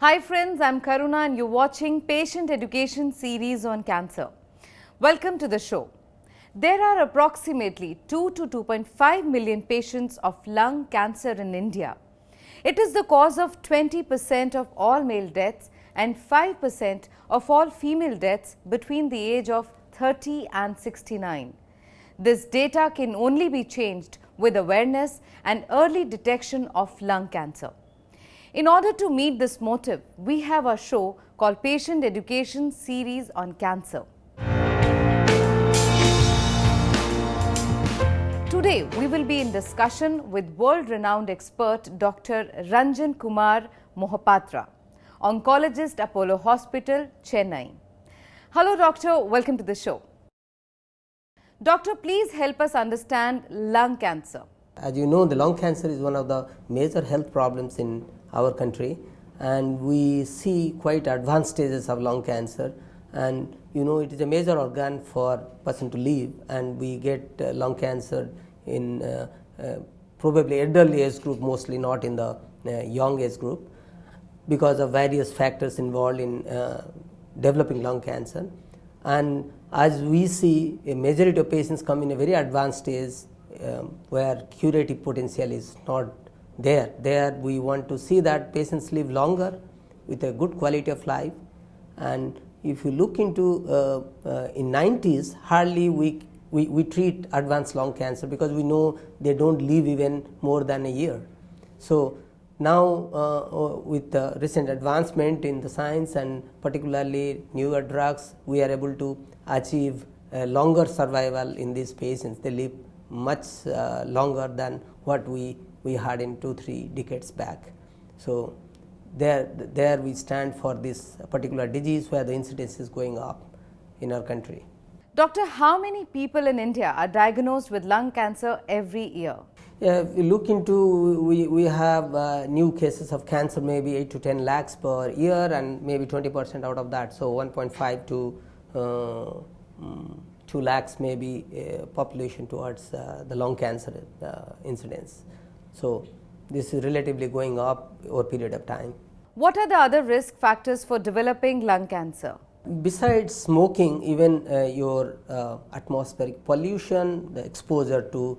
Hi friends, I'm Karuna and you're watching Patient Education series on cancer. Welcome to the show. There are approximately 2 to 2.5 million patients of lung cancer in India. It is the cause of 20% of all male deaths and 5% of all female deaths between the age of 30 and 69. This data can only be changed with awareness and early detection of lung cancer. In order to meet this motive, we have a show called Patient Education Series on Cancer. Today, we will be in discussion with world-renowned expert Dr. Ranjan Kumar Mohapatra, oncologist, Apollo Hospital, Chennai. Hello, doctor. Welcome to the show. Doctor, please help us understand lung cancer. As you know, the lung cancer is one of the major health problems in our country, and we see quite advanced stages of lung cancer, and it is a major organ for person to live, and we get lung cancer in probably elderly age group, mostly not in the young age group, because of various factors involved in developing lung cancer. And as we see, a majority of patients come in a very advanced stage where curative potential is not there. There we want to see that patients live longer with a good quality of life. And if you look into in 90s, hardly we treat advanced lung cancer because we know they don't live even more than a year. So now with the recent advancement in the science and particularly newer drugs, we are able to achieve longer survival in these patients. They live much longer than what we had in 2-3 decades back. So there we stand for this particular disease where the incidence is going up in our country. Doctor, how many people in India are diagnosed with lung cancer every year? If you look into, we have new cases of cancer maybe 8 to 10 lakhs per year, and maybe 20% out of that, so 1.5 to 2 lakhs maybe population towards the lung cancer incidence. So this is relatively going up over a period of time. What are the other risk factors for developing lung cancer? Besides smoking, even your atmospheric pollution, the exposure to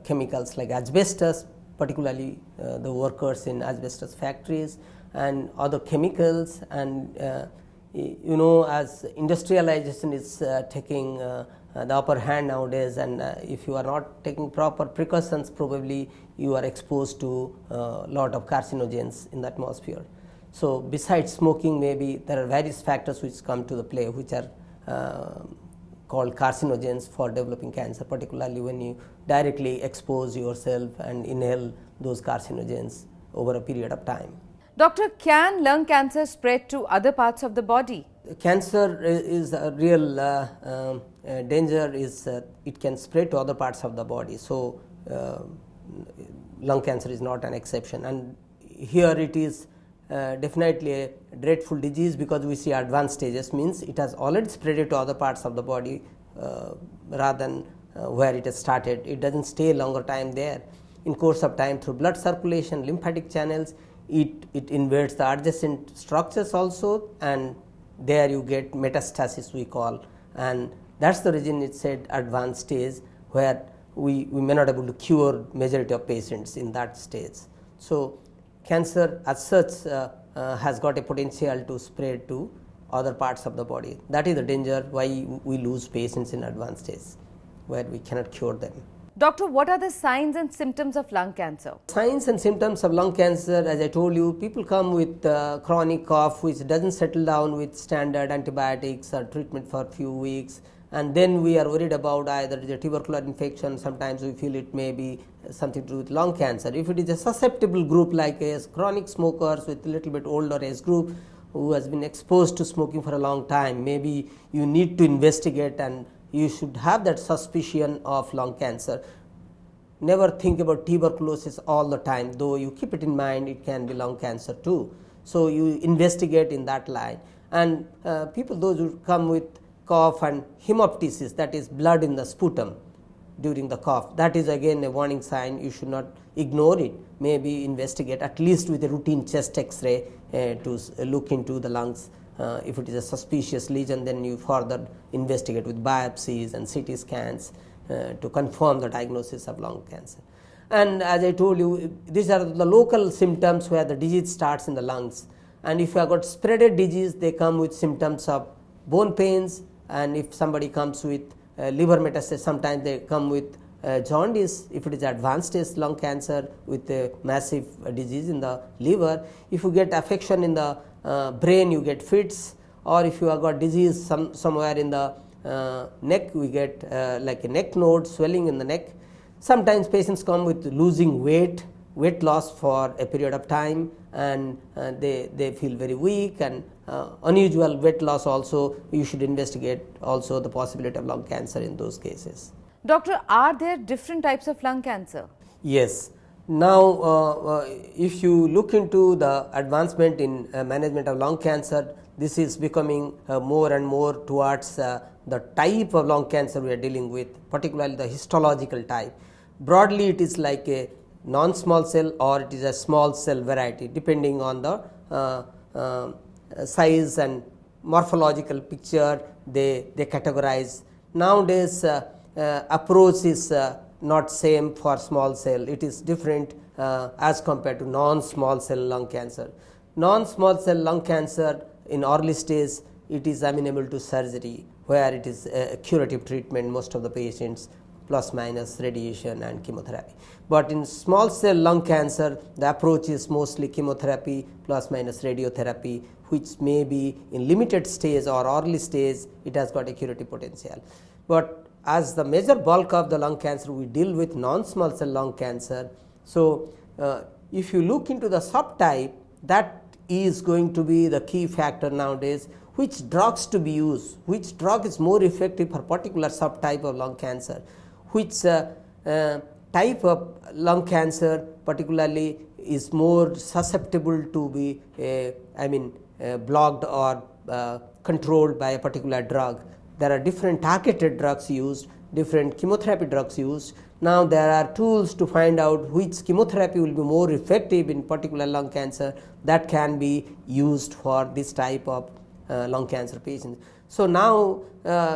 chemicals like asbestos, particularly the workers in asbestos factories, and other chemicals, and as industrialization is taking the upper hand nowadays, and if you are not taking proper precautions, probably you are exposed to a lot of carcinogens in the atmosphere. So besides smoking, maybe there are various factors which come to the play, which are called carcinogens for developing cancer, particularly when you directly expose yourself and inhale those carcinogens over a period of time. Doctor, can lung cancer spread to other parts of the body? Cancer is a real danger is it can spread to other parts of the body. So lung cancer is not an exception, and here it is definitely a dreadful disease because we see advanced stages, means it has already spread to other parts of the body rather than where it has started. It doesn't stay longer time there. In course of time, through blood circulation, lymphatic channels, it invades the adjacent structures also, and there you get metastasis, we call, and that's the reason it said advanced stage, where we may not be able to cure majority of patients in that stage. So cancer as such has got a potential to spread to other parts of the body. That is the danger why we lose patients in advanced stage where we cannot cure them. Doctor, what are the signs and symptoms of lung cancer? Signs and symptoms of lung cancer, as I told you, people come with chronic cough which doesn't settle down with standard antibiotics or treatment for a few weeks, and then we are worried about either the tubercular infection. Sometimes we feel it may be something to do with lung cancer. If it is a susceptible group like chronic smokers with a little bit older age group who has been exposed to smoking for a long time, maybe you need to investigate and you should have that suspicion of lung cancer. Never think about tuberculosis all the time, though you keep it in mind, it can be lung cancer too. So you investigate in that line. And people, those who come with cough and hemoptysis, that is blood in the sputum, during the cough. That is again a warning sign. You should not ignore it. Maybe investigate at least with a routine chest X-ray to look into the lungs. If it is a suspicious lesion, then you further investigate with biopsies and CT scans to confirm the diagnosis of lung cancer. And as I told you, these are the local symptoms where the disease starts in the lungs. And if you have got spreaded disease, they come with symptoms of bone pains, and if somebody comes with liver metastasis, sometimes they come with jaundice. If it is advanced stage lung cancer with a massive disease in the liver, if you get affection in the brain, you get fits, or if you have got disease somewhere in the neck, we get like a neck node, swelling in the neck. Sometimes patients come with losing weight loss for a period of time, and they feel very weak, and unusual weight loss also. You should investigate also the possibility of lung cancer in those cases. Doctor, are there different types of lung cancer? Yes. Now, if you look into the advancement in management of lung cancer, this is becoming more and more towards the type of lung cancer we are dealing with, particularly the histological type. Broadly, it is like a non-small cell or it is a small cell variety, depending on the size and morphological picture they categorize. Nowadays, approach is not same for small cell. It is different as compared to non-small cell lung cancer. Non-small cell lung cancer in early stage, it is amenable to surgery, where it is a curative treatment, most of the patients, plus minus radiation and chemotherapy. But in small cell lung cancer, the approach is mostly chemotherapy plus minus radiotherapy, which may be in limited stage or early stage, it has got a curative potential. But as the major bulk of the lung cancer, we deal with non-small cell lung cancer. So if you look into the subtype, that is going to be the key factor nowadays. Which drugs to be used, which drug is more effective for particular subtype of lung cancer, which type of lung cancer particularly is more susceptible to be blocked or controlled by a particular drug. There are different targeted drugs used, different chemotherapy drugs used. Now there are tools to find out which chemotherapy will be more effective in particular lung cancer that can be used for this type of lung cancer patients. So now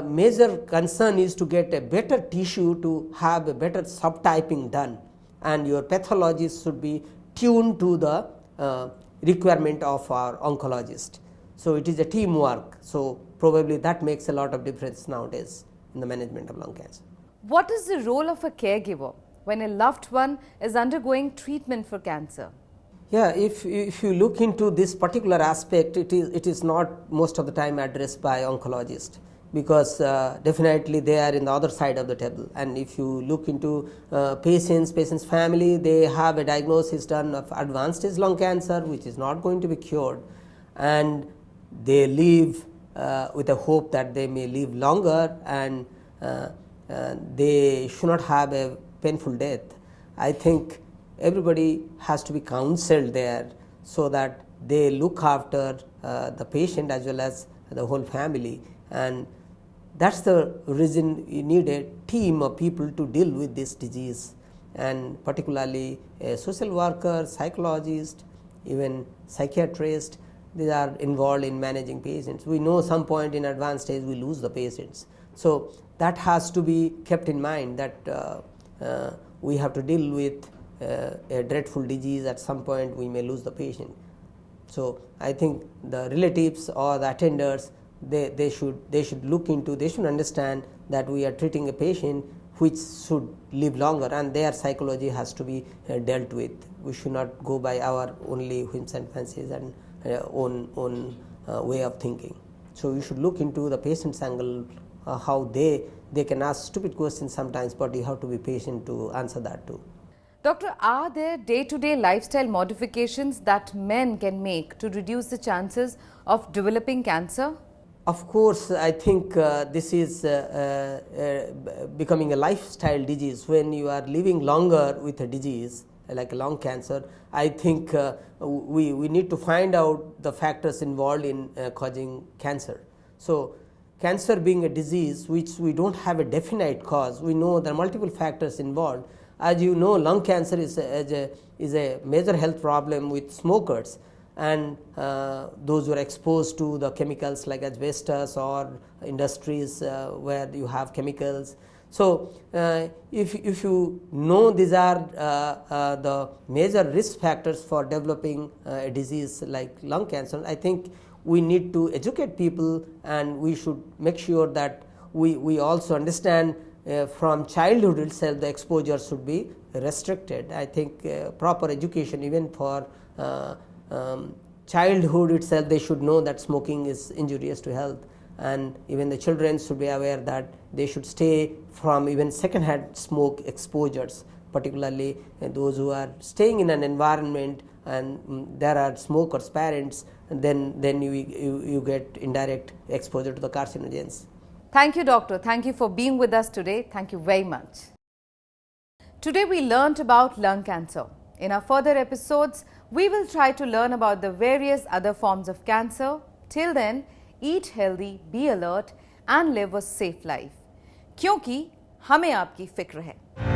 major concern is to get a better tissue to have a better subtyping done, and your pathologist should be tuned to the requirement of our oncologist. So it is a teamwork. So probably that makes a lot of difference nowadays in the management of lung cancer. What is the role of a caregiver when a loved one is undergoing treatment for cancer? Yeah, if you look into this particular aspect, it is not most of the time addressed by oncologist, because definitely they are in the other side of the table. And if you look into patient's family, they have a diagnosis done of advanced stage lung cancer, which is not going to be cured, and they live with a hope that they may live longer, and they should not have a painful death. I think everybody has to be counseled there, so that they look after the patient as well as the whole family, and that's the reason you need a team of people to deal with this disease, and particularly a social worker, psychologist, even psychiatrist. They are involved in managing patients. We know some point in advanced stage we lose the patients, so that has to be kept in mind, that we have to deal with a dreadful disease. At some point we may lose the patient. So I think the relatives or the attenders, they should look into, they should understand that we are treating a patient which should live longer, and their psychology has to be dealt with. We should not go by our only whims and fancies and own way of thinking. So you should look into the patient's angle, how they can ask stupid questions sometimes, but you have to be patient to answer that too. Doctor, are there day-to-day lifestyle modifications that men can make to reduce the chances of developing cancer? Of course, I think this is becoming a lifestyle disease. When you are living longer with a disease like lung cancer, I think we need to find out the factors involved in causing cancer. So cancer being a disease which we don't have a definite cause, we know there are multiple factors involved. As you know, lung cancer is a major health problem with smokers and those who are exposed to the chemicals like asbestos or industries where you have chemicals. So, if you know these are the major risk factors for developing a disease like lung cancer, I think we need to educate people and we should make sure that we also understand from childhood itself the exposure should be restricted. I think proper education even for childhood itself, they should know that smoking is injurious to health, and even the children should be aware that they should stay from even second-hand smoke exposures, particularly those who are staying in an environment and there are smokers' parents, and then you get indirect exposure to the carcinogens. Thank you, doctor. Thank you for being with us today. Thank you very much. Today we learnt about lung cancer. In our further episodes, we will try to learn about the various other forms of cancer. Till then, eat healthy, be alert and live a safe life. क्योंकि हमें आपकी फिक्र है.